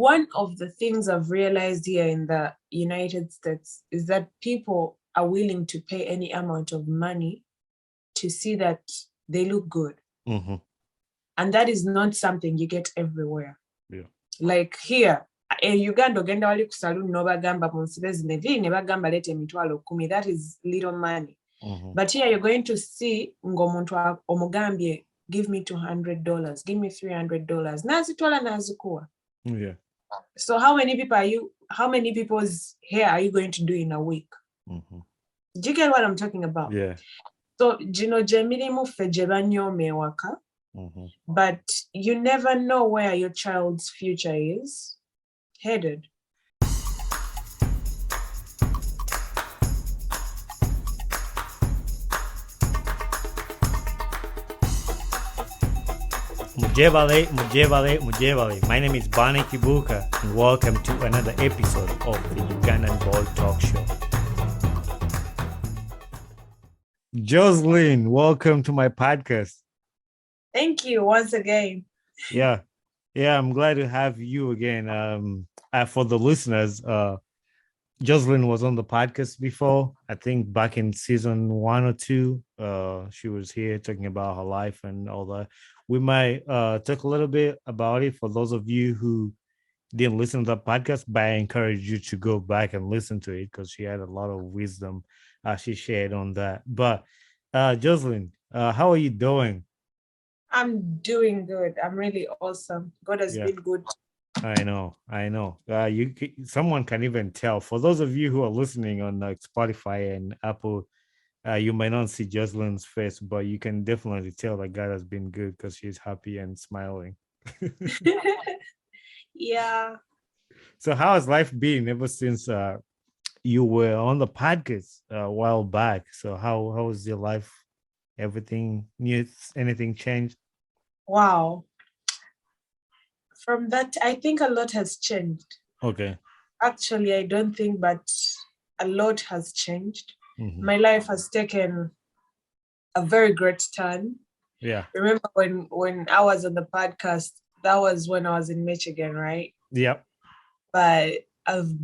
one of the things I've realized here in the United States is that people are willing to pay any amount of money to see that they look good. Mm-hmm. And that is not something you get everywhere. Yeah. Like here, in Uganda, ogenda wali ku saloon n'obagamba munsibe zino eviri ne bagamba leeta emitwalo 10. That is little money. Mm-hmm. But here you're going to see ng'omuntu omugambye, give me $200, give me $300. Nazitwala nazikuwa. Yeah. So how many people's hair are you going to do in a week? Mm-hmm. Do you get what I'm talking about? Yeah. So gino gye mirimu ffe gye banyooma ewaka. Mm-hmm. But you never know where your child's future is headed. Mujebale. My name is Bani Kibuka, and welcome to another episode of the Ugandan Ball Talk Show. Joslin, welcome to my podcast. Thank you once again. Yeah, I'm glad to have you again. For the listeners, Jocelyn was on the podcast before. I think back in season 1 or 2. She was here talking about her life and all that. We might talk a little bit about it for those of you who didn't listen to the podcast, but I encourage you to go back and listen to it because she had a lot of wisdom she shared on that. But Jocelyn, how are you doing? I'm doing good. I'm really awesome. God has been good. I know. Someone can even tell. For those of you who are listening on Spotify and Apple, you might not see Jocelyn's face, but you can definitely tell that God has been good because she's happy and smiling. Yeah. So how has life been ever since you were on the podcast a while back? So how was your life? Everything new? Anything changed? Wow. From that, I think a lot has changed. Okay. Actually, I don't think, but a lot has changed. Mm-hmm. My life has taken a very great turn. Yeah. Remember when I was on the podcast, that was when I was in Michigan, right? Yep. But I've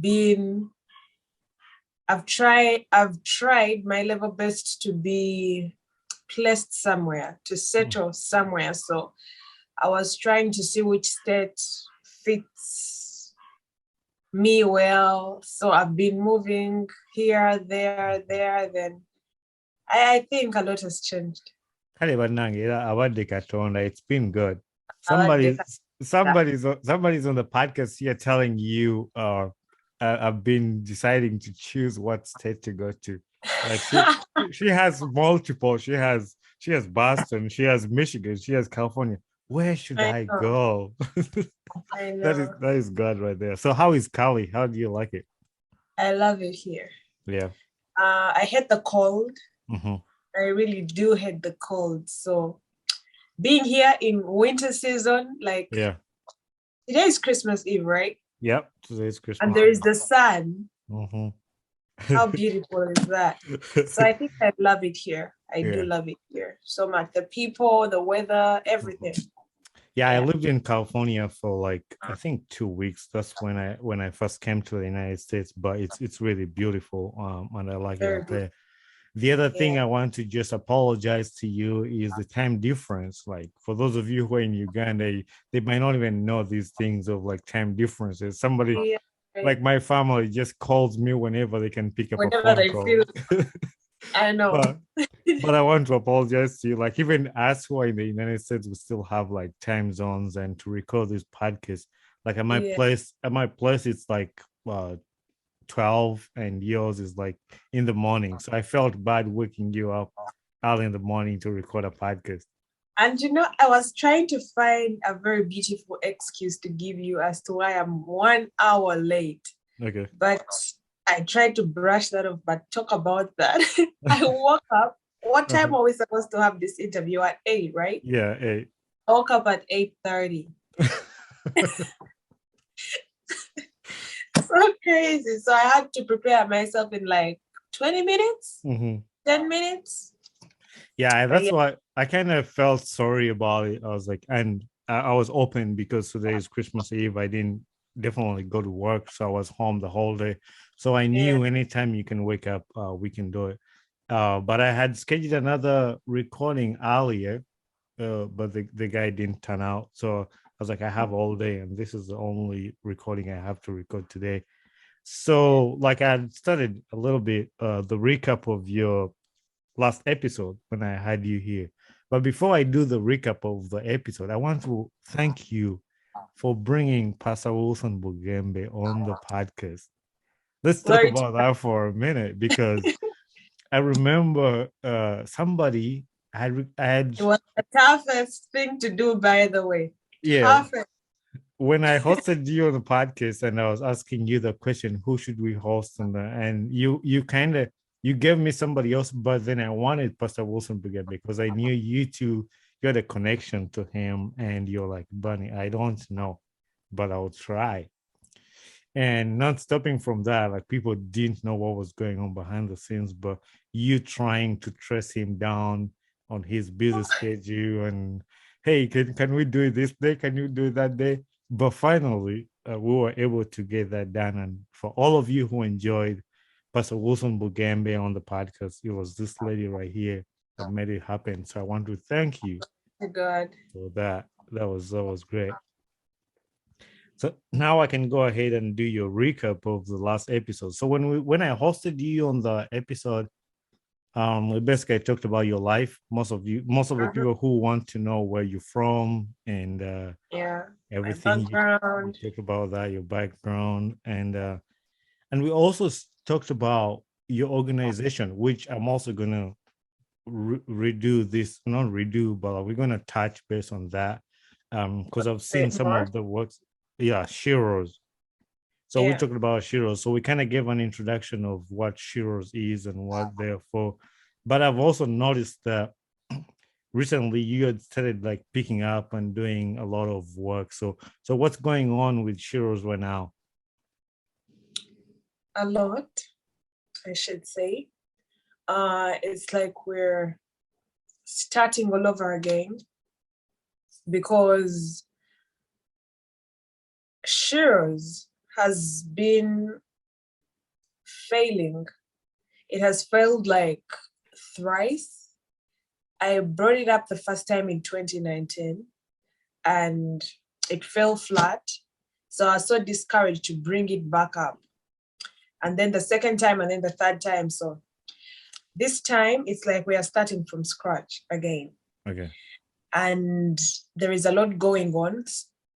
tried my level best to be placed somewhere, to settle somewhere. So I was trying to see which state fits me well. So I've been moving here, there, then I think a lot has changed. It's been good. Somebody's on the podcast here telling you I've been deciding to choose what state to go to. Like she has multiple. She has Boston, she has Michigan, she has California. Where should I go? I know. That is God right there. So how is Cali? How do you like it? I love it here. Yeah. I hate the cold. Mm-hmm. I really do hate the cold. So being here in winter season, like today is Christmas Eve, right? Yep, today is Christmas. And there is the sun. Mm-hmm. How beautiful is that? So I think I love it here. I do love it here so much. The people, the weather, everything. Yeah, I lived in California for like I think 2 weeks. That's when I first came to the United States. But it's really beautiful, and I like it out there. The other thing I want to just apologize to you is the time difference. Like for those of you who are in Uganda, they might not even know these things of like time differences. Somebody like my family just calls me whenever they can pick up a phone call. I know. But I want to apologize to you. Like even us who are in the United States, we still have like time zones, and to record this podcast, like at my place, it's like 12 and yours is like in the morning. So I felt bad waking you up early in the morning to record a podcast. And I was trying to find a very beautiful excuse to give you as to why I'm 1 hour late. Okay. But I tried to brush that off, but talk about that. I woke up. What time are we supposed to have this interview? At 8, right? Yeah, 8. I woke up at 8:30. So crazy. So I had to prepare myself in like 20 minutes, 10 minutes. Yeah, that's why I kind of felt sorry about it. I was like, and I was open because today is Christmas Eve. I didn't definitely go to work. So I was home the whole day. So I Yeah. knew anytime you can wake up, we can do it. But I had scheduled another recording earlier, but the guy didn't turn out. So I was like, I have all day, and this is the only recording I have to record today. So, like, I started a little bit the recap of your last episode when I had you here. But before I do the recap of the episode, I want to thank you for bringing Pastor Wilson Bugembe on the podcast. Let's talk Glory to about that for a minute because I remember somebody I had It was the toughest thing to do, by the way. yeah, Toughest. when I hosted you on the podcast and I was asking you the question, who should we host? And you kind of you gave me somebody else, but then I wanted Pastor Wilson to get because I knew you two, you had a connection to him, and you're like, Bunny, I don't know, but I'll try. And not stopping from that, like people didn't know what was going on behind the scenes, but you trying to trace him down on his busy schedule and hey, can we do it this day? Can you do it that day? But finally, we were able to get that done. And for all of you who enjoyed Pastor Wilson Bugambe on the podcast, it was this lady right here that made it happen. So I want to thank you To God. for that. That was great. So now I can go ahead and do your recap of the last episode. So when I hosted you on the episode, basically I talked about your life. Most of the Mhm. people who want to know where you're from and Yeah. My everything you background. talked about that, your background, and we also talked about your organization, which I'm also gonna redo this, not redo, but we're gonna touch base on that because I've seen Bit some more. of the works. Yeah, Shiros. So we Yeah. talked about Shiros. So we kind of gave an introduction of what Shiros is and what they're for. But I've also noticed that recently you had started like picking up and doing a lot of work. So what's going on with Shiros right now? A lot, I should say. It's like we're starting all over again because Shiros has been failing. It has failed like thrice. I brought it up the first time in 2019 and it fell flat. So I was so discouraged to bring it back up. And then the second time and then the third time. So this time it's like we are starting from scratch again. Okay. And there is a lot going on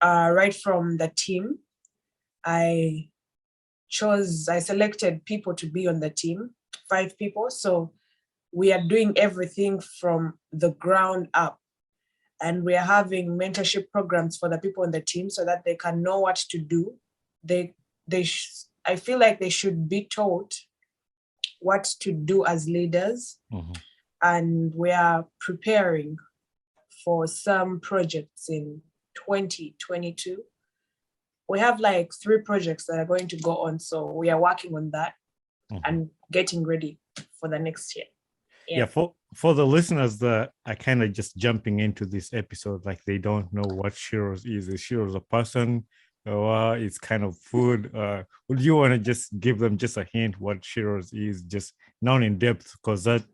right from the team. I selected people to be on the team, 5 people. So we are doing everything from the ground up. And we are having mentorship programs for the people on the team so that they can know what to do. I feel like they should be taught what to do as leaders. Mm-hmm. And we are preparing for some projects in 2022. We have like 3 projects that are going to go on. So we are working on that and getting ready for the next year. Yeah, for the listeners that are kind of just jumping into this episode, like they don't know what Shiros is. Is Shiros a person? Or it's kind of food. Would you want to just give them just a hint what Shiros is, just not in depth, because that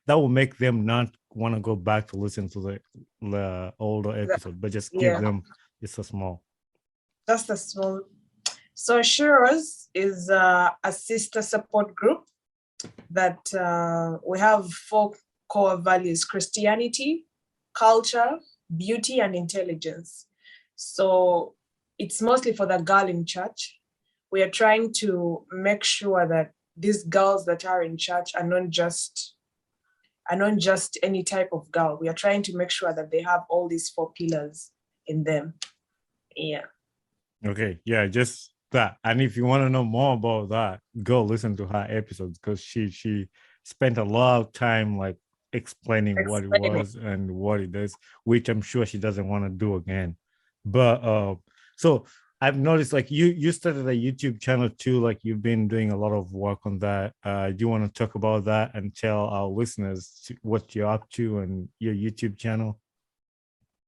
will make them not want to go back to listen to the older episode, but just give Yeah, them just a small. just a small. So Shiros is a sister support group that we have 4 core values: Christianity, culture, beauty, and intelligence. So it's mostly for the girl in church. We are trying to make sure that these girls that are in church are not just any type of girl. We are trying to make sure that they have all these 4 pillars in them. Yeah. Okay, yeah, just that. And if you want to know more about that, go listen to her episodes because she spent a lot of time like explaining what it was and what it is, which I'm sure she doesn't want to do again. But so I've noticed like you started a YouTube channel too, like you've been doing a lot of work on that. Do you want to talk about that and tell our listeners what you're up to and your YouTube channel?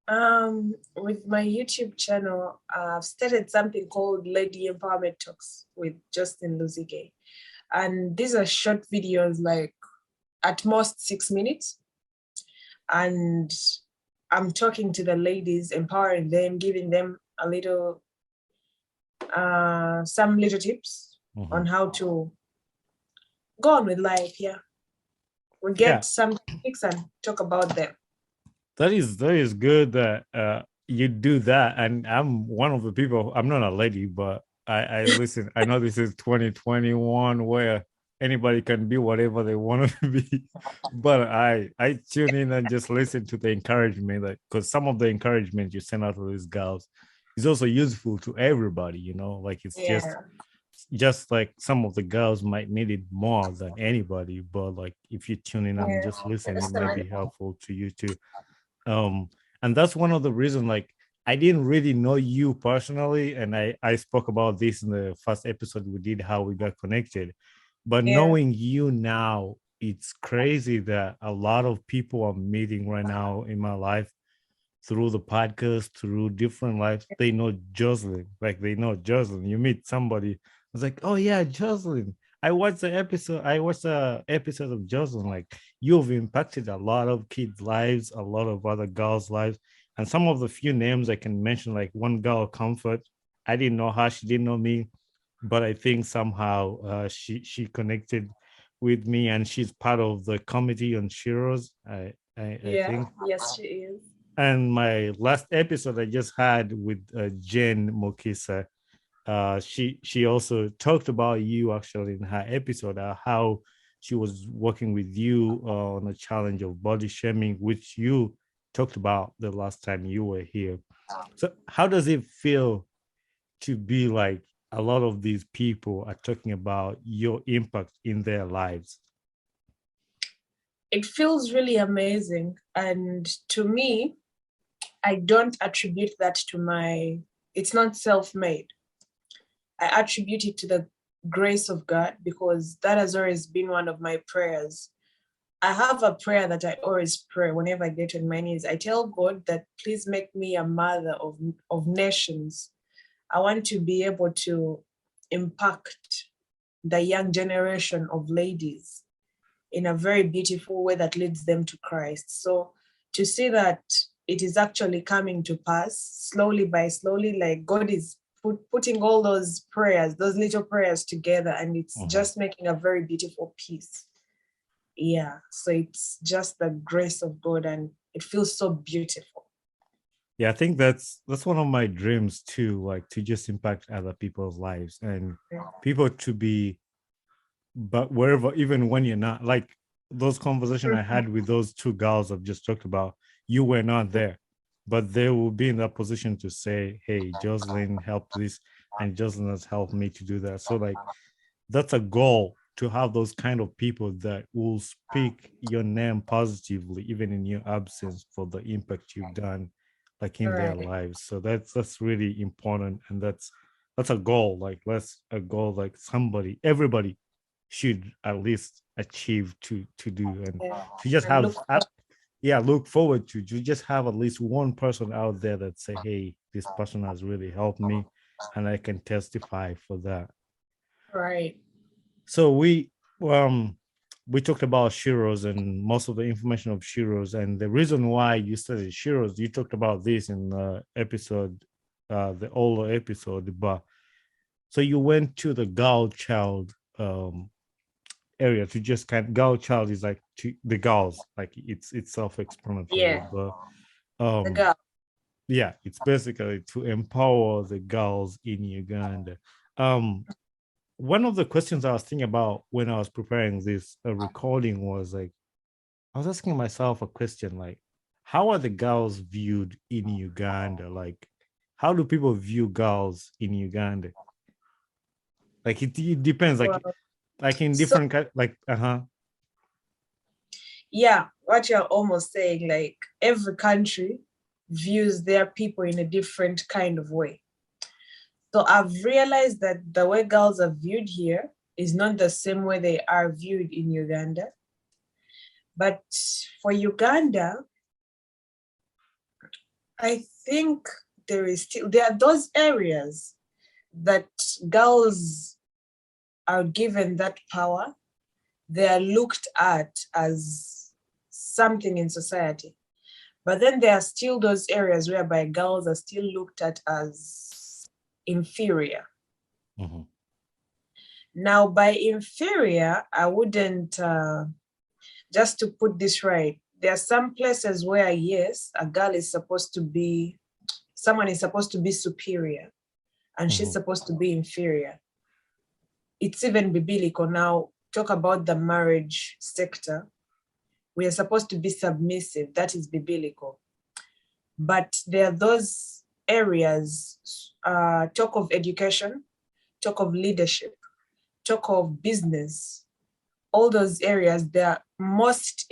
With my YouTube channel, I've started something called Lady Empowerment Talks with Jocelyn Luzige. And these are short videos, like at most 6 minutes. And I'm talking to the ladies, empowering them, giving them a little, some little tips on how to go on with life. Yeah. We get some topics and talk about them. That is good that you do that. And I'm one of the people, I'm not a lady, but I listen. I know this is 2021 where anybody can be whatever they want to be. But I tune in and just listen to the encouragement, like, because some of the encouragement you send out to these girls is also useful to everybody, like it's just like some of the girls might need it more than anybody, but like if you tune in and just listen, it might be helpful to you too. And that's one of the reasons, like, I didn't really know you personally, and I spoke about this in the first episode we did, how we got connected. But knowing you now, it's crazy that a lot of people I'm meeting right now in my life through the podcast, through different lives, they know Jocelyn. Like, they know Jocelyn. You meet somebody, it's like, oh yeah, Jocelyn. I watched the episode of Jocelyn. Like, you've impacted a lot of kids' lives, a lot of other girls' lives. And some of the few names I can mention, like one girl, Comfort. I didn't know her, she didn't know me, but I think somehow she connected with me, and she's part of the committee on Shiros. I think. Yes, she is. And my last episode I just had with Jen Mokisa, she also talked about you actually in her episode, how she was working with you on a challenge of body shaming, which you talked about the last time you were here. So how does it feel to be like a lot of these people are talking about your impact in their lives? It feels really amazing. And to me, I don't attribute that to it's not self-made. I attribute it to the grace of God, because that has always been one of my prayers. I have a prayer that I always pray whenever I get on my knees. I tell God that please make me a mother of nations. I want to be able to impact the young generation of ladies in a very beautiful way that leads them to Christ. So to see that it is actually coming to pass slowly by slowly, like God is putting all those prayers, those little prayers together, and it's just making a very beautiful piece. Yeah, so it's just the grace of God, and it feels so beautiful. Yeah, I think that's one of my dreams too, like to just impact other people's lives and people to be, but wherever, even when you're not, like those conversations I had with those two girls I've just talked about, you were not there, but they will be in that position to say, hey, Jocelyn helped this, and Jocelyn has helped me to do that. So like, that's a goal, to have those kind of people that will speak your name positively, even in your absence, for the impact you've done, like in their lives. So that's really important, and that's a goal. Like, that's a goal like everybody should at least achieve to do, and to just have look forward to just have at least one person out there that say, hey, this person has really helped me, and I can testify for that. Right. So we talked about Shiros and most of the information of Shiros, and the reason why you studied Shiros. You talked about this in the episode, the older episode. But so you went to the girl child area to just girl child is like to the girls, like it's self-explanatory. But the girl. yeah, it's basically to empower the girls in Uganda. One of the questions I was thinking about when I was preparing this recording was like, I was asking myself a question like, how are the girls viewed in Uganda? Like, how do people view girls in Uganda? Like, it depends. Like in different Yeah, what you're almost saying, like every country views their people in a different kind of way. So I've realized that the way girls are viewed here is not the same way they are viewed in Uganda. But for Uganda, I think there are those areas that girls are given that power. They are looked at as something in society. But then there are still those areas whereby girls are still looked at as inferior. Mm-hmm. Now, by inferior, I wouldn't, just to put this right, there are some places where, yes, someone is supposed to be superior and she's supposed to be inferior. It's even biblical. Now, talk about the marriage sector. We are supposed to be submissive. That is biblical. But there are those areas, talk of education, talk of leadership, talk of business, all those areas, there are most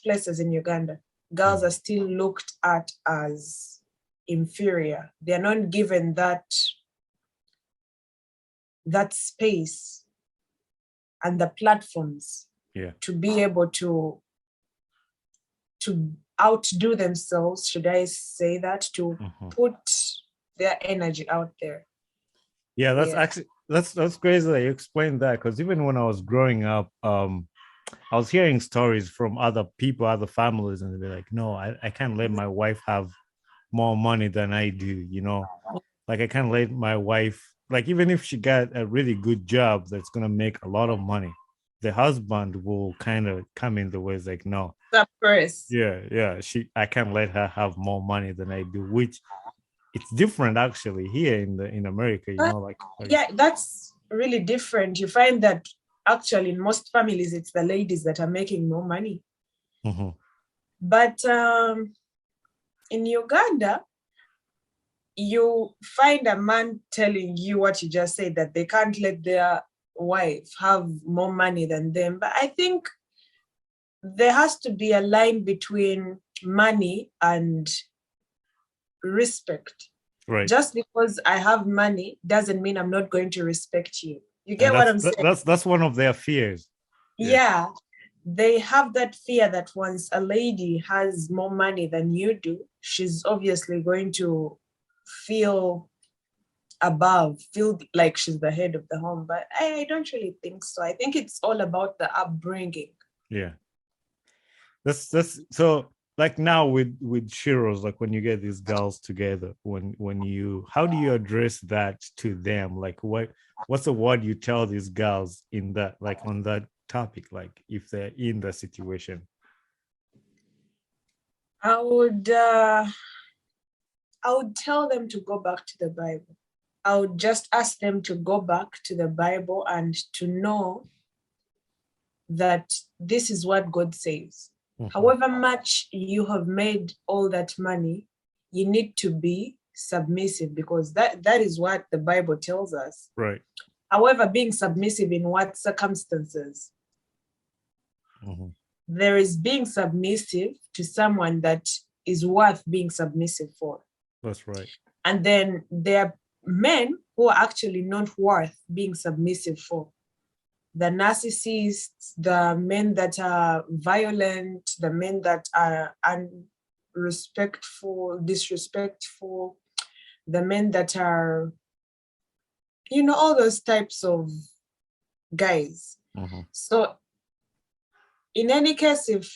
places in Uganda, girls are still looked at as inferior. They are not given that space and the platforms to be able to outdo themselves, should I say that, to put their energy out there. Yeah, that's actually that's crazy that you explained that, because even when I was growing up, I was hearing stories from other people, other families, and they'd be like, no, I can't let my wife have more money than I do, you know. Like, I can't let my wife, like, even if she got a really good job that's gonna make a lot of money, the husband will kind of come in the way. It's like, no. Of course. Yeah. I can't let her have more money than I do, which it's different actually here in America, you know, like yeah, that's really different. You find that actually in most families, it's the ladies that are making more money. But in Uganda, you find a man telling you what you just said, that they can't let their wife have more money than them. But I think there has to be a line between money and respect. Right. Just because I have money doesn't mean I'm not going to respect you. You get what I'm saying? That's one of their fears. Yeah. They have that fear that once a lady has more money than you do, she's obviously going to feel like she's the head of the home. But I don't really think so. I think it's all about the upbringing. Yeah. That's so, like, now with Shiros, like, when you get these girls together, how do you address that to them? Like, what's the word you tell these girls in that, like, on that topic, like if they're in the situation? I would tell them to go back to the Bible. I would just ask them to go back to the Bible and to know that this is what God says. However much you have made all that money, you need to be submissive, because that is what the Bible tells us. Right. However, being submissive in what circumstances? There is being submissive to someone that is worth being submissive for. That's right. And then there are men who are actually not worth being submissive for. The narcissists, the men that are violent, the men that are disrespectful, the men that are, all those types of guys. So in any case, if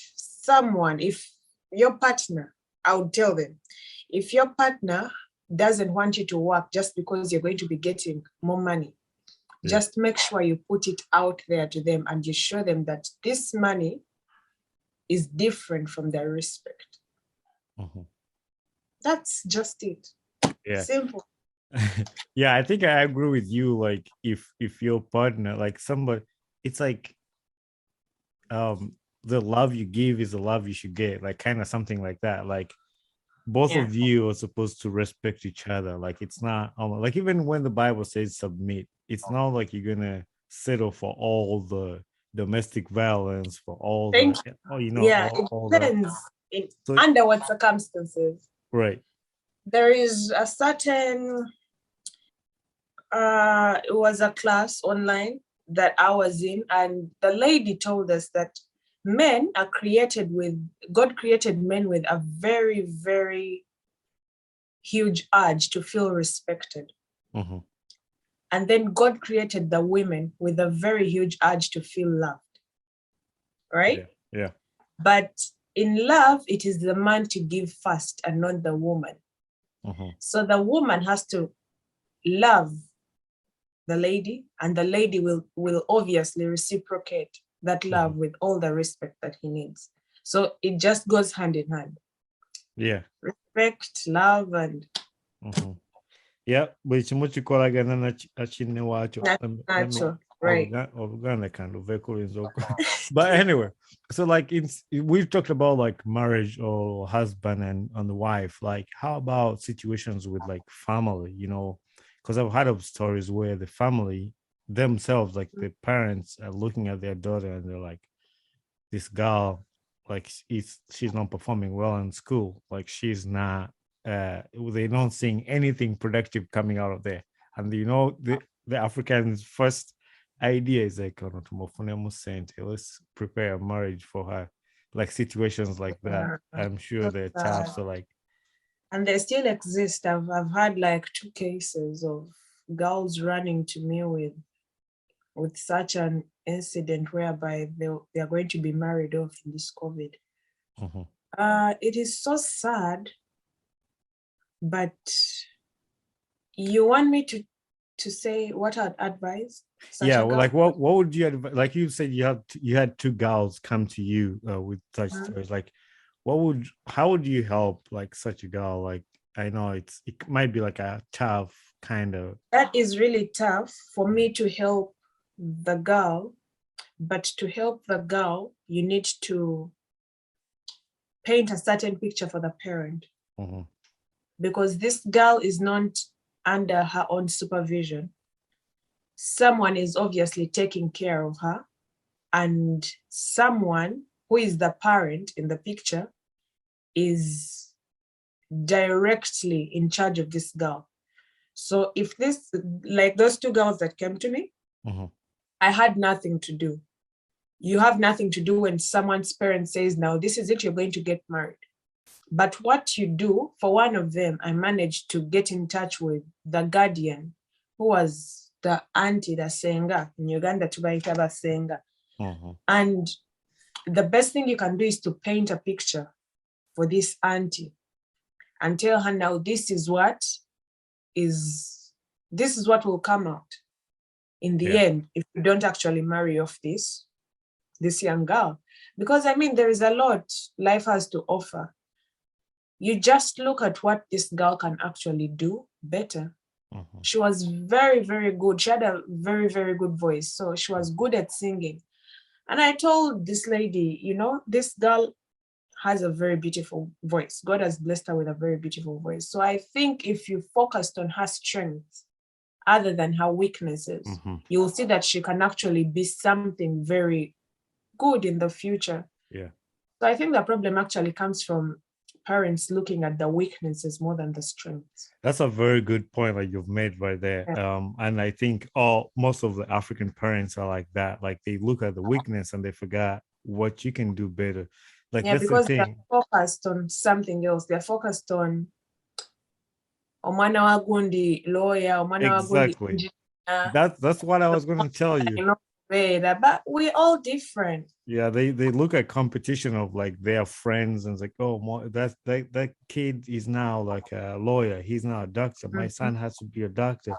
your partner, I would tell them, if your partner doesn't want you to work just because you're going to be getting more money, just make sure you put it out there to them and you show them that this money is different from their respect. That's just it. Yeah. Simple. Yeah, I think I agree with you. Like, if your partner, like somebody, it's like the love you give is the love you should get, like kind of something like that. Like, both of you are supposed to respect each other. Like, it's not like, even when the Bible says submit, it's not like you're gonna settle for all the domestic violence, for all it depends under what circumstances. Right. There is a certain it was a class online that I was in, and the lady told us that God created men with a very, very huge urge to feel respected. Mm-hmm. And then God created the women with a very huge urge to feel loved, right? Yeah. But in love, it is the man to give first and not the woman. Mm-hmm. So the woman has to love the lady, and the lady will obviously reciprocate that love with all the respect that he needs. So it just goes hand in hand. Yeah. Respect, love, and Mm-hmm. Yeah, buli kimu kikolagana na kinne waakyo. natural, right? Oluganda kind of But anyway, so like we've talked about like marriage or husband and the wife. Like, how about situations with like family? You know, because I've heard of stories where the family themselves, like the parents, are looking at their daughter and they're like, "This girl, like, she's not performing well in school. Like, she's not." They're not seeing anything productive coming out of there, and you know the Africans' first idea is like, "Oh, no, let's prepare a marriage for her." Like situations like that, I'm sure they're tough. So like, and they still exist. I've had like 2 cases of girls running to me with such an incident whereby they are going to be married off in this COVID. It is so sad. But you want me to say what I'd advise? Yeah, well, like what would you advise? Like you said, you had 2 girls come to you with such stories. Like, how would you help like such a girl? Like, I know it might be like a tough kind of. That is really tough for me to help the girl, but to help the girl, you need to paint a certain picture for the parent. Because this girl is not under her own supervision. Someone is obviously taking care of her, and someone who is the parent in the picture is directly in charge of this girl. So if this, like those 2 girls that came to me, I had nothing to do. You have nothing to do when someone's parent says, now this is it, you're going to get married. But what you do, for one of them, I managed to get in touch with the guardian, who was the auntie, the senga. In Uganda, tubaita basenga. And the best thing you can do is to paint a picture for this auntie and tell her, now this is what will come out in the end if you don't actually marry off this young girl. Because I mean, there is a lot life has to offer. You just look at what this girl can actually do better. She was very, very good. She had a very, very good voice. So she was good at singing. And I told this lady, you know, this girl has a very beautiful voice. God has blessed her with a very beautiful voice. So I think if you focused on her strengths other than her weaknesses, you will see that she can actually be something very good in the future. Yeah. So I think the problem actually comes from parents looking at the weaknesses more than the strengths. That's a very good point that you've made right there. And I think most of the African parents are like that. Like they look at the weakness and they forgot what you can do better. Like that's because the thing. They're focused on something else. They're focused on omwana wa gundi lawyer, omwana wa gundi engineer. That's what I was going to tell you. But we're all different. Yeah, they look at competition of like their friends and it's like, oh, that kid is now like a lawyer. He's now a doctor. My son has to be a doctor.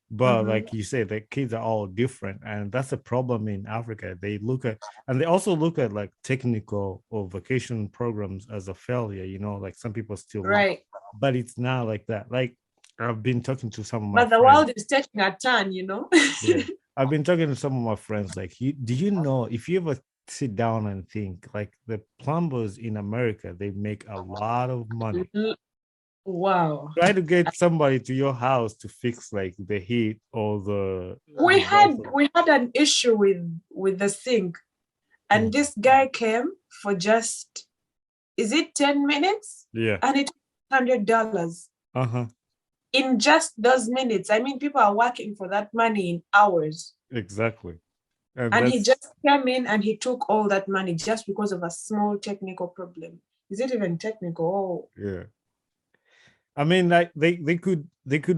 But like you say, the kids are all different, and that's a problem in Africa. They look at, and they also look at like technical or vocational programs as a failure. You know, like some people still but it's not like that. Like I've been talking to some of my friends. But the world is taking a turn, you know. Yeah, I've been talking to some of my friends. Like, do you know if you ever sit down and think, like the plumbers in America, they make a lot of money. Wow. Try to get somebody to your house to fix like the heat or the. We had an issue with the sink, and this guy came for just, is it 10 minutes? Yeah. And it $100. In just those minutes. I mean, people are working for that money in hours. Exactly. And he just came in and he took all that money just because of a small technical problem. Is it even technical? Yeah. I mean, like they could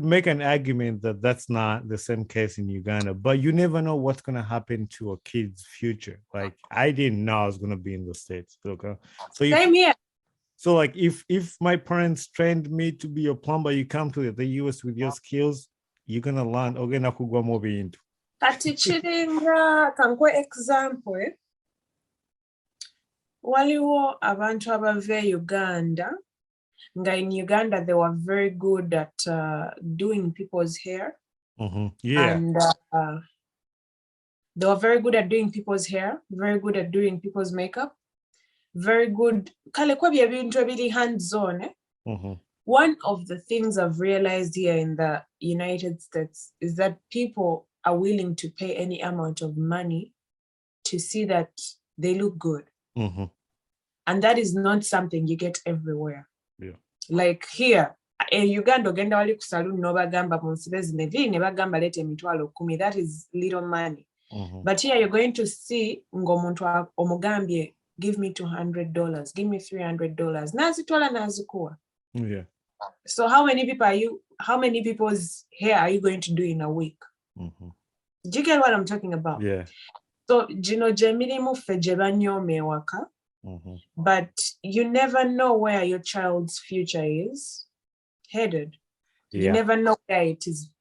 make an argument that that's not the same case in Uganda, but you never know what's gonna happen to a kid's future. Like I didn't know I was gonna be in the States. Okay, so if Same here. so, like if my parents trained me to be a plumber, you come to the US with your skills, you're gonna learn. Ogena kugwa mobi into. Kati kiringa kankwe example. Waliwo abantu abava Uganda. In Uganda, they were very good at doing people's hair. Yeah. And they were very good at doing people's hair, very good at doing people's makeup, very good. Hands-on. One of the things I've realized here in the United States is that people are willing to pay any amount of money to see that they look good. And that is not something you get everywhere. Yeah. Like here in Uganda, ogenda wali ku saloon n'obagamba munsibezi ne viri ne bagamba leeta emitwalo 10. That is little money. But here you're going to see ng'omuntu omugambye, give me $200, give me $300. Nazitola nazikuwa. Yeah. So how many people's hair are you going to do in a week? Do you get what I'm talking about? Yeah. So gino gye mirimu ffe gye banyooma ewaka. But you never know where your child's future is headed. Yeah. You never know where it is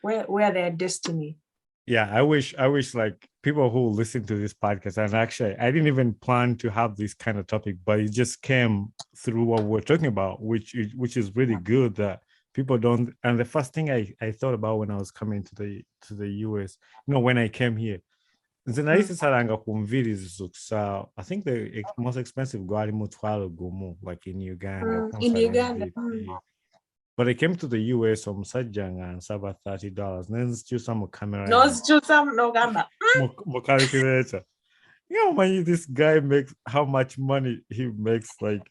where their destiny. Yeah, I wish like people who listen to this podcast, and actually I didn't even plan to have this kind of topic, but it just came through what we're talking about, which is really good that people don't. And the first thing I thought about when I was coming to the US, when I came here, I think the most expensive gwali mutwalo gumu, like in Uganda. In Uganda. But I came to the US on Sajanga and about $30. Then it's just some camera. No, it's just some no gamba. Calculator. Man, this guy makes how much money he makes. Like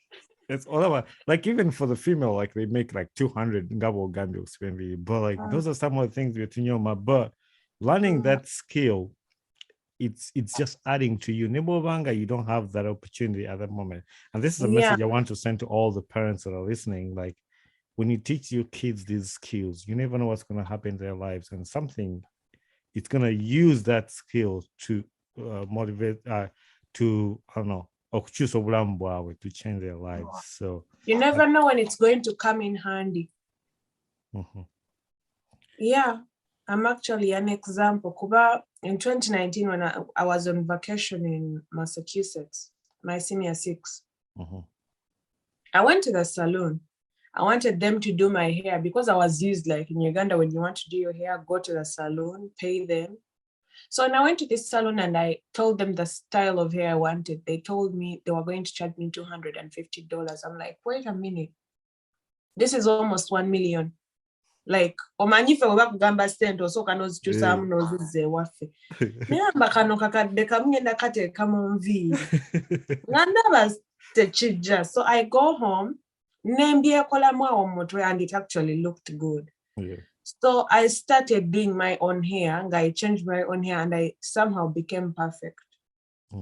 it's all about, like, even for the female, like they make like 200 ngabo gambi spend. But like those are some of the things we're doing. But learning that skill, it's just adding to you. Nebobanga, you don't have that opportunity at that moment. And this is a message I want to send to all the parents that are listening. Like, when you teach your kids these skills, you never know what's going to happen in their lives, and it's going to use that skill to motivate, to, I don't know, to change their lives. So you never know when it's going to come in handy. Yeah, I'm actually an example. Kuba, in 2019, when I was on vacation in Massachusetts, my senior 6, I went to the salon. I wanted them to do my hair because I was used, like in Uganda, when you want to do your hair, go to the salon, pay them. So when I went to this salon and I told them the style of hair I wanted, they told me they were going to charge me $250. I'm like, wait a minute. This is almost 1 million. Like, omanyife oba kugamba sente osoka nozikyusa amu nozize waffe. Namba kano kakadde kamu ngenda kateeka mu nviiri. Nga ndaba tekijja. So I go home, nembyekolamu awo mu mutwe, and it actually looked good. Yeah. So I started doing my own hair, and I changed my own hair, and I somehow became perfect.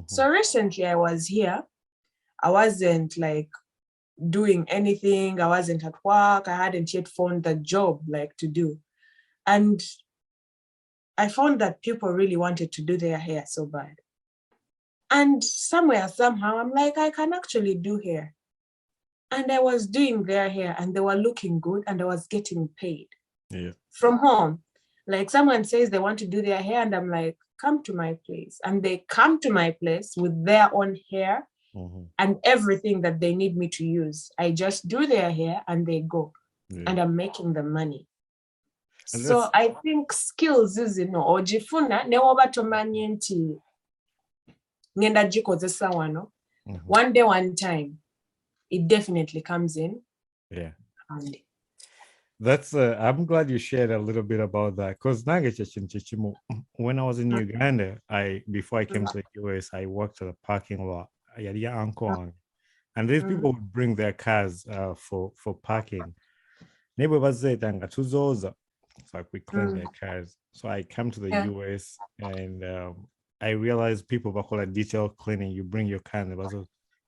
So recently I was here. I wasn't like doing anything. I wasn't at work. I hadn't yet found the job like to do. And I found that people really wanted to do their hair so bad. And somehow, I'm like, I can actually do hair. And I was doing their hair and they were looking good and I was getting paid from home. Like someone says they want to do their hair and I'm like, come to my place. And they come to my place with their own hair and everything that they need me to use. I just do their hair and they go and I'm making the money. And so I think skills is, ojifuna newoba tomanyi nti ngenda gikozesa wano. One day, one time, it definitely comes in. Yeah. Handy. That's I'm glad you shared a little bit about that, because when I was in Uganda, before I came to the US, I worked at a parking lot. And these people would bring their cars for parking. So like we clean their cars. So I come to the US and I realized people were calling detail cleaning. You bring your car and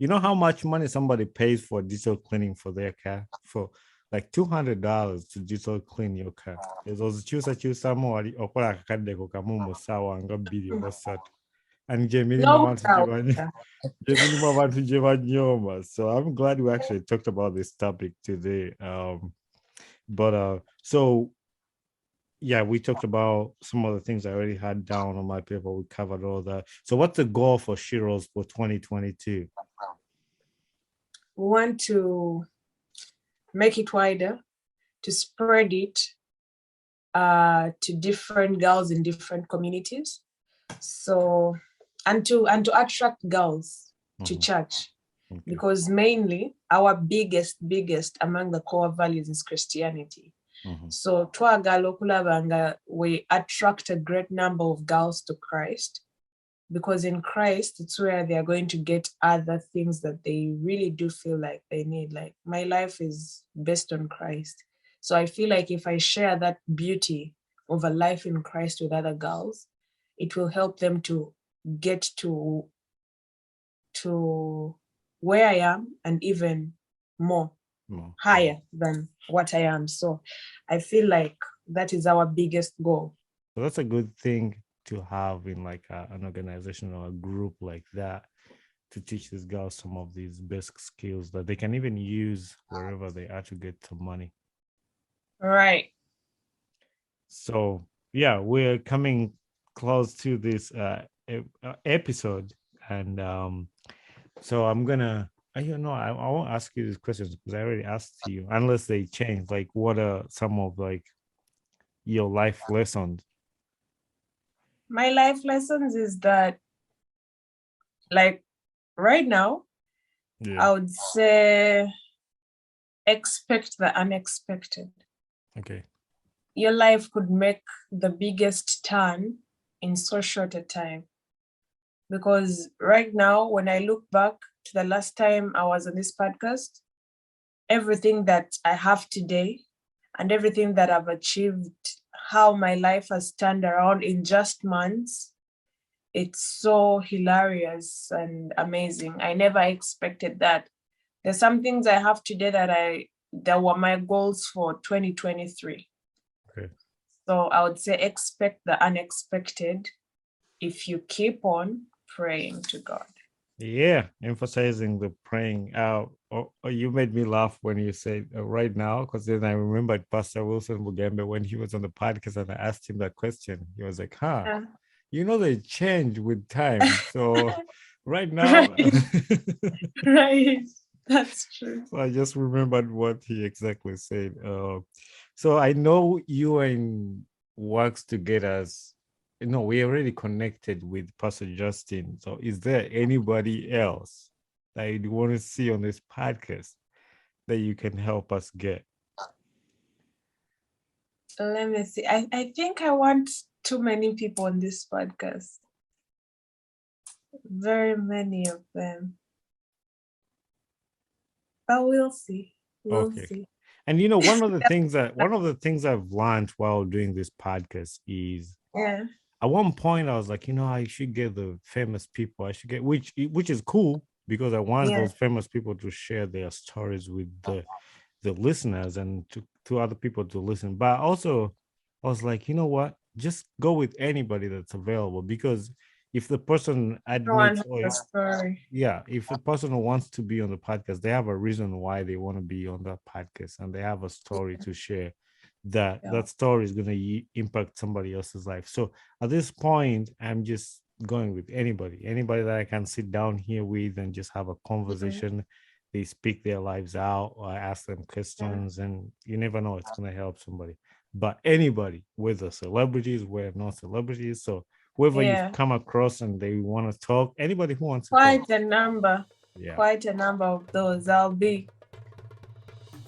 You know how much money somebody pays for digital cleaning for their car? For like $200 to digital clean your car. Ezozikyusakyusa wali okola akakaddeko kamu mu ssaawa nga 2 oba 3. And gye mirimu No abantu doubt. gye banyooma. So I'm glad we actually talked about this topic today. So yeah, we talked about some of the things I already had down on my paper. We covered all that. So what's the goal for Shiros for 2022? We want to make it wider, to spread it to different girls in different communities. So, and to attract girls to church. Okay. Because mainly our biggest among the core values is Christianity. So twagala okulaba nga we attract a great number of girls to Christ, because in Christ it's where they are going to get other things that they really do feel like they need. Like, my life is based on Christ. So I feel like if I share that beauty of a life in Christ with other girls, it will help them to get to where I am and even more higher than what I am. So I feel like that is our biggest goal. So that's a good thing to have in like an organization or a group like that, to teach these girls some of these basic skills that they can even use wherever they are to get some money. Right. So yeah, we're coming close to this episode, and so I'm gonna, I won't ask you these questions because I already asked you, unless they change. Like, what are some of like your life lessons? My life lessons is that, like, right now, I would say expect the unexpected. Okay. Your life could make the biggest turn in so short a time. Because right now, when I look back to the last time I was on this podcast, everything that I have today and everything that I've achieved, how my life has turned around in just months, it's so hilarious and amazing. I never expected that. There's some things I have today that were my goals for 2023. Okay. So I would say expect the unexpected if you keep on praying to God. Yeah, emphasizing the praying. You made me laugh when you said right now, because then I remembered Pastor Wilson Bugembe when he was on the podcast and I asked him that question. He was like, they change with time. So right now. Right. That's true. So I just remembered what he exactly said. So I know you and works together. We already connected with Pastor Justin. So is there anybody else that you want to see on this podcast that you can help us get? Let me see. I think I want too many people on this podcast. Very many of them. But we'll see. We'll see. And one of the things I've learned while doing this podcast is at one point I was like, I should get the famous people. I should get which is cool, because I want those famous people to share their stories with the listeners and to other people to listen. But also I was like, you know what? Just go with anybody that's available, because if the person admits if the person wants to be on the podcast, they have a reason why they want to be on that podcast, and they have a story to share. That story is going to impact somebody else's life. So at this point, I'm just going with anybody that I can sit down here with and just have a conversation. They speak their lives out, or I ask them questions, and you never know, it's going to help somebody. But anybody, whether celebrities, whether not celebrities, so whoever you've come across and they want to talk, anybody who wants to talk. Quite a number of those. I'll be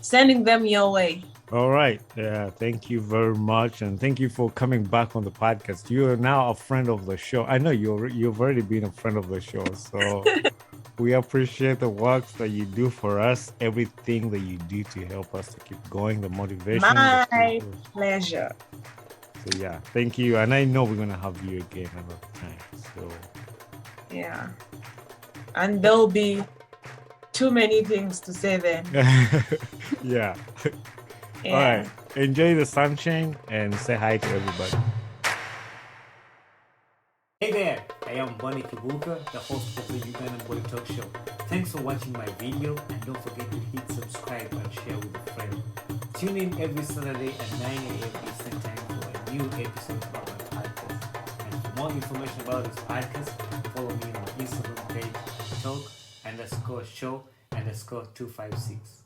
sending them your way. All right. Yeah. Thank you very much. And thank you for coming back on the podcast. You are now a friend of the show. I know you've already been a friend of the show. So we appreciate the work that you do for us, everything that you do to help us to keep going, the motivation. My pleasure. So yeah, thank you. And I know we're going to have you again another time. So yeah. And there'll be too many things to say then. Yeah. Yeah. All right. Enjoy the sunshine and say hi to everybody. Hey there, I am Bonnie Kibuka, the host of the Ugandan Boy Talk Show. Thanks for watching my video and don't forget to hit subscribe and share with a friend. Tune in every Saturday at 9 a.m. Eastern Time for a new episode of my podcast. And for more information about this podcast, follow me on my Instagram page, talk_show_256.